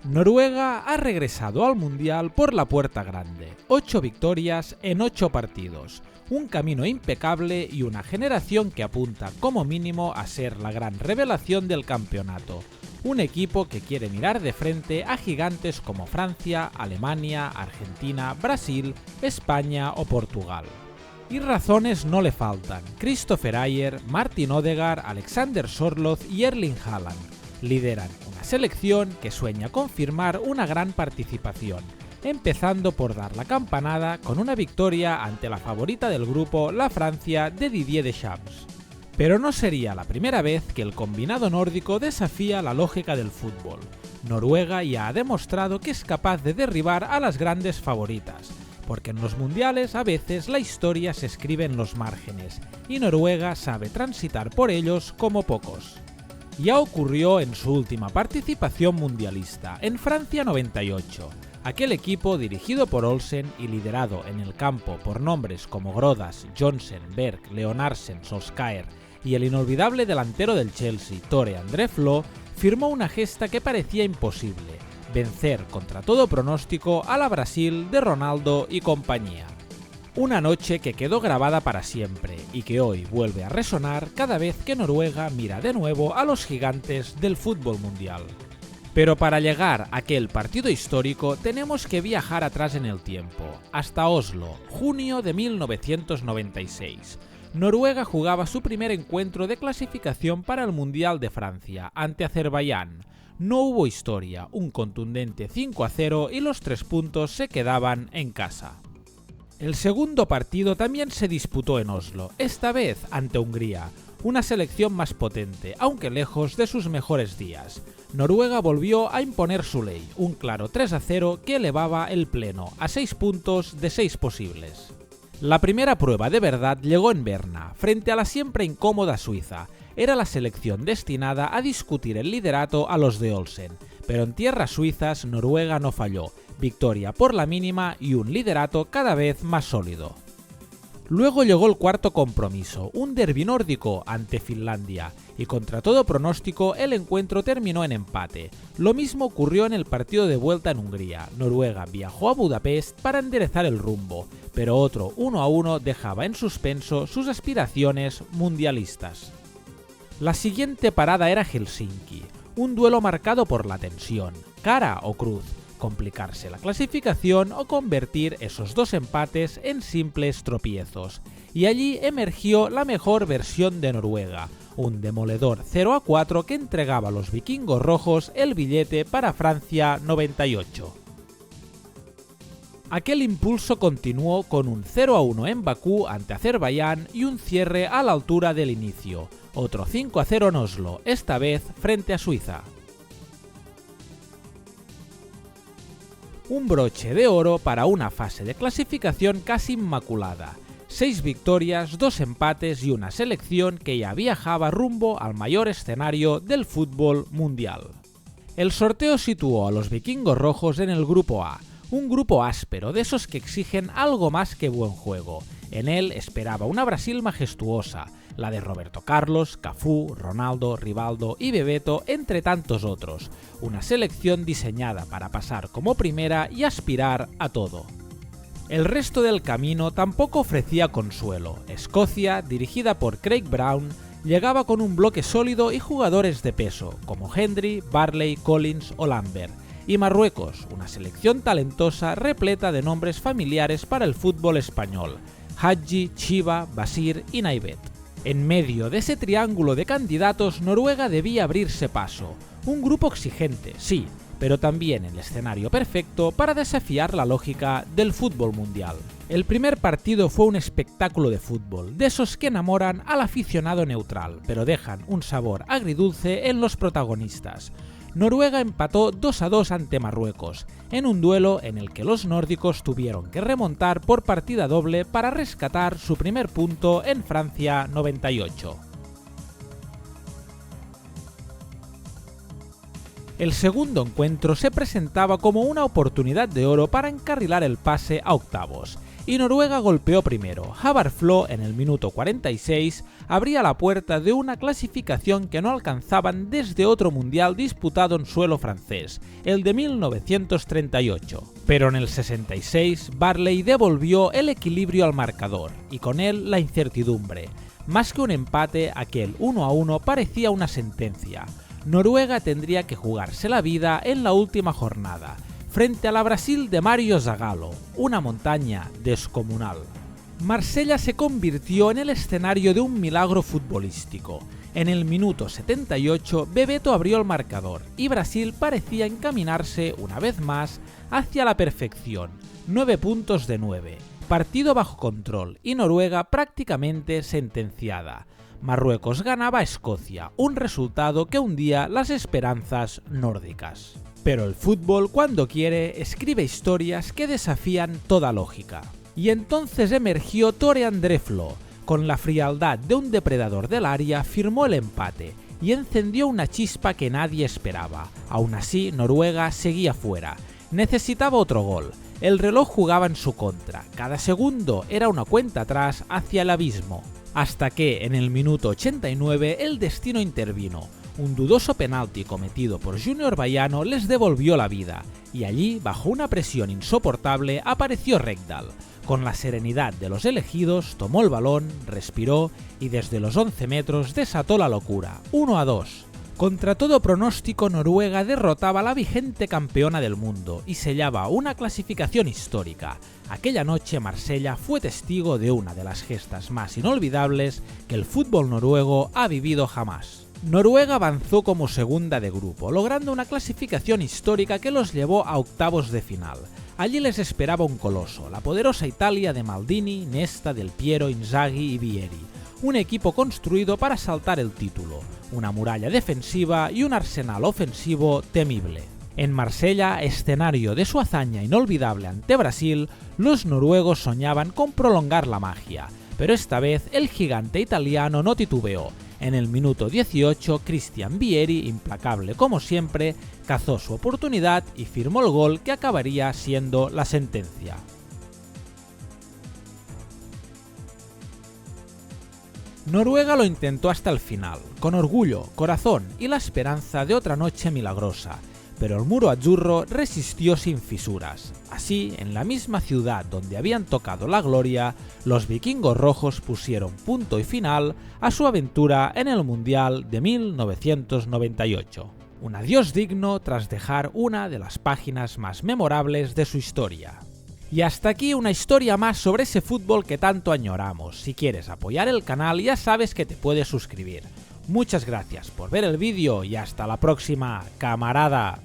Noruega ha regresado al Mundial por la puerta grande, 8 victorias en 8 partidos, un camino impecable y una generación que apunta como mínimo a ser la gran revelación del campeonato, un equipo que quiere mirar de frente a gigantes como Francia, Alemania, Argentina, Brasil, España o Portugal. Y razones no le faltan: Christopher Ajer, Martin Odegaard, Alexander Sørloth y Erling Haaland lideran una selección que sueña con firmar una gran participación, empezando por dar la campanada con una victoria ante la favorita del grupo, la Francia de Didier Deschamps. Pero no sería la primera vez que el combinado nórdico desafía la lógica del fútbol. Noruega ya ha demostrado que es capaz de derribar a las grandes favoritas, porque en los mundiales a veces la historia se escribe en los márgenes, y Noruega sabe transitar por ellos como pocos. Ya ocurrió en su última participación mundialista, en Francia 98. Aquel equipo, dirigido por Olsen y liderado en el campo por nombres como Grodås, Johnsen, Berg, Leonardsen, Solskjaer y el inolvidable delantero del Chelsea, Tore André Flo, firmó una gesta que parecía imposible: vencer contra todo pronóstico a la Brasil de Ronaldo y compañía. Una noche que quedó grabada para siempre y que hoy vuelve a resonar cada vez que Noruega mira de nuevo a los gigantes del fútbol mundial. Pero para llegar a aquel partido histórico tenemos que viajar atrás en el tiempo, hasta Oslo, junio de 1996. Noruega jugaba su primer encuentro de clasificación para el Mundial de Francia ante Azerbaiyán. No hubo historia, un contundente 5-0 y los 3 puntos se quedaban en casa. El segundo partido también se disputó en Oslo, esta vez ante Hungría, una selección más potente, aunque lejos de sus mejores días. Noruega volvió a imponer su ley, un claro 3-0 que elevaba el pleno a 6 puntos de 6 posibles. La primera prueba de verdad llegó en Berna, frente a la siempre incómoda Suiza. Era la selección destinada a discutir el liderato a los de Olsen, pero en tierras suizas Noruega no falló, victoria por la mínima y un liderato cada vez más sólido. Luego llegó el cuarto compromiso, un derbi nórdico ante Finlandia, y contra todo pronóstico el encuentro terminó en empate. Lo mismo ocurrió en el partido de vuelta en Hungría. Noruega viajó a Budapest para enderezar el rumbo, pero otro 1-1 dejaba en suspenso sus aspiraciones mundialistas. La siguiente parada era Helsinki, un duelo marcado por la tensión, cara o cruz, complicarse la clasificación o convertir esos 2 empates en simples tropiezos. Y allí emergió la mejor versión de Noruega, un demoledor 0-4 que entregaba a los vikingos rojos el billete para Francia 98. Aquel impulso continuó con un 0-1 en Bakú ante Azerbaiyán y un cierre a la altura del inicio, otro 5-0 en Oslo, esta vez frente a Suiza. Un broche de oro para una fase de clasificación casi inmaculada. 6 victorias, 2 empates y una selección que ya viajaba rumbo al mayor escenario del fútbol mundial. El sorteo situó a los vikingos rojos en el grupo A, un grupo áspero, de esos que exigen algo más que buen juego. En él esperaba una Brasil majestuosa, la de Roberto Carlos, Cafú, Ronaldo, Rivaldo y Bebeto, entre tantos otros. Una selección diseñada para pasar como primera y aspirar a todo. El resto del camino tampoco ofrecía consuelo. Escocia, dirigida por Craig Brown, llegaba con un bloque sólido y jugadores de peso, como Hendry, Barley, Collins o Lambert. Y Marruecos, una selección talentosa repleta de nombres familiares para el fútbol español: Hadji, Chiva, Basir y Naivet. En medio de ese triángulo de candidatos, Noruega debía abrirse paso. Un grupo exigente, sí, pero también el escenario perfecto para desafiar la lógica del fútbol mundial. El primer partido fue un espectáculo de fútbol, de esos que enamoran al aficionado neutral, pero dejan un sabor agridulce en los protagonistas. Noruega empató 2-2 ante Marruecos, en un duelo en el que los nórdicos tuvieron que remontar por partida doble para rescatar su primer punto en Francia 98. El segundo encuentro se presentaba como una oportunidad de oro para encarrilar el pase a octavos. y Noruega golpeó primero. Havarflo en el minuto 46 abría la puerta de una clasificación que no alcanzaban desde otro mundial disputado en suelo francés, el de 1938. Pero en el 66 Barley devolvió el equilibrio al marcador y con él la incertidumbre. Más que un empate, aquel 1-1 parecía una sentencia. Noruega tendría que jugarse la vida en la última jornada, frente a la Brasil de Mario Zagallo, una montaña descomunal. Marsella se convirtió en el escenario de un milagro futbolístico. En el minuto 78 Bebeto abrió el marcador y Brasil parecía encaminarse una vez más hacia la perfección, 9 puntos de 9, partido bajo control y Noruega prácticamente sentenciada. Marruecos ganaba a Escocia, un resultado que hundía las esperanzas nórdicas. Pero el fútbol, cuando quiere, escribe historias que desafían toda lógica. Y entonces emergió Tore André Flo. Con la frialdad de un depredador del área firmó el empate y encendió una chispa que nadie esperaba. Aún así, Noruega seguía fuera. Necesitaba otro gol. El reloj jugaba en su contra. Cada segundo era una cuenta atrás hacia el abismo. Hasta que, en el minuto 89, el destino intervino. Un dudoso penalti cometido por Junior Baiano les devolvió la vida, y allí, bajo una presión insoportable, apareció Rekdal. Con la serenidad de los elegidos, tomó el balón, respiró y desde los 11 metros desató la locura, 1-2. Contra todo pronóstico, Noruega derrotaba a la vigente campeona del mundo y sellaba una clasificación histórica. Aquella noche Marsella fue testigo de una de las gestas más inolvidables que el fútbol noruego ha vivido jamás. Noruega avanzó como segunda de grupo, logrando una clasificación histórica que los llevó a octavos de final. Allí les esperaba un coloso, la poderosa Italia de Maldini, Nesta, Del Piero, Inzaghi y Vieri, un equipo construido para saltar el título, una muralla defensiva y un arsenal ofensivo temible. En Marsella, escenario de su hazaña inolvidable ante Brasil, los noruegos soñaban con prolongar la magia, pero esta vez el gigante italiano no titubeó. En el minuto 18, Christian Vieri, implacable como siempre, cazó su oportunidad y firmó el gol que acabaría siendo la sentencia. Noruega lo intentó hasta el final, con orgullo, corazón y la esperanza de otra noche milagrosa, pero el muro azzurro resistió sin fisuras. Así, en la misma ciudad donde habían tocado la gloria, los vikingos rojos pusieron punto y final a su aventura en el Mundial de 1998. Un adiós digno tras dejar una de las páginas más memorables de su historia. Y hasta aquí una historia más sobre ese fútbol que tanto añoramos. Si quieres apoyar el canal ya sabes que te puedes suscribir. Muchas gracias por ver el vídeo y hasta la próxima, camarada.